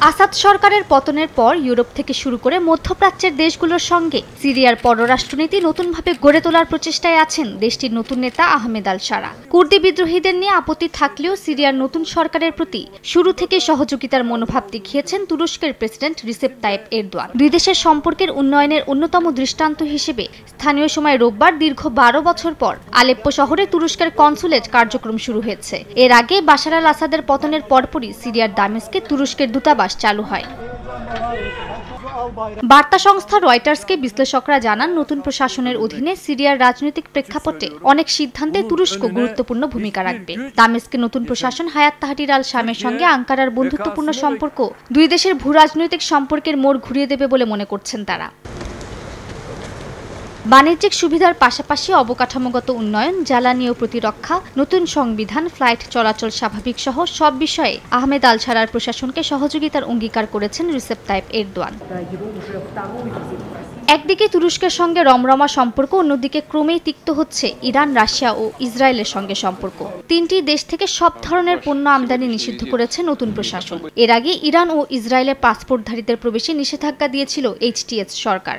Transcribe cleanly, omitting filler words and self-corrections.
আসাদ সরকারের পতনের পর ইউরোপ থেকে শুরু করে মধ্যপ্রাচ্যের দেশগুলোর সঙ্গে সিরিয়ার পররাষ্ট্রনীতি নতুনভাবে গড়ে তোলার প্রচেষ্টায় আছেন দেশটির নতুন নেতা আহমেদ আল শারা। কুর্দি বিদ্রোহীদের নিয়ে আপত্তি থাকলেও সিরিয়ার নতুন সরকারের প্রতি শুরু থেকে সহযোগিতার মনোভাব দেখিয়েছেন তুরস্কের প্রেসিডেন্ট রিসেপ তাইপ এরদোয়ান। দুই দেশের সম্পর্কের উন্নয়নের অন্যতম দৃষ্টান্ত হিসেবে স্থানীয় সময় রোববার দীর্ঘ 12 বছর পর আলেপ্পো শহরে তুরস্কের কনসুলেট কার্যক্রম শুরু হয়েছে। এর আগে বাশার আল আসাদের পতনের পরপরই সিরিয়ার দামেস্কে তুরস্কের দূতাবাস চালু হয়। বার্তা সংস্থা রয়টার্সকে বিশ্লেষকরা জানান, নতুন প্রশাসনের অধীনে সিরিয়ার রাজনৈতিক প্রেক্ষাপটে অনেক সিদ্ধান্তে তুরস্ক গুরুত্বপূর্ণ ভূমিকা রাখবে। দামেস্কে নতুন প্রশাসন হায়াত তাহরির আল শামের সঙ্গে আঙ্কারার বন্ধুত্বপূর্ণ সম্পর্ক দুই দেশের ভূরাজনৈতিক সম্পর্কের মোড় ঘুরিয়ে দেবে বলে মনে করছেন তারা। বাণিজ্যিক সুবিধার পাশাপাশি অবকাঠামোগত উন্নয়ন, জ্বালানি ও প্রতিরক্ষা, নতুন সংবিধান, ফ্লাইট চলাচল স্বাভাবিক সহ সব বিষয়ে আহমেদ আল শারার প্রশাসনকে সহযোগিতার অঙ্গীকার করেছেন রিসেপ তাইপ এরদোয়ান। একদিকে তুরস্কের সঙ্গে রমরমা সম্পর্ক, অন্যদিকে ক্রমেই তিক্ত হচ্ছে ইরান, রাশিয়া ও ইসরায়েলের সঙ্গে সম্পর্ক। তিনটি দেশ থেকে সব ধরনের পণ্য আমদানি নিষিদ্ধ করেছে নতুন প্রশাসন। এর আগে ইরান ও ইসরায়েলের পাসপোর্টধারীদের প্রবেশে নিষেধাজ্ঞা দিয়েছিল এইচটিএস সরকার।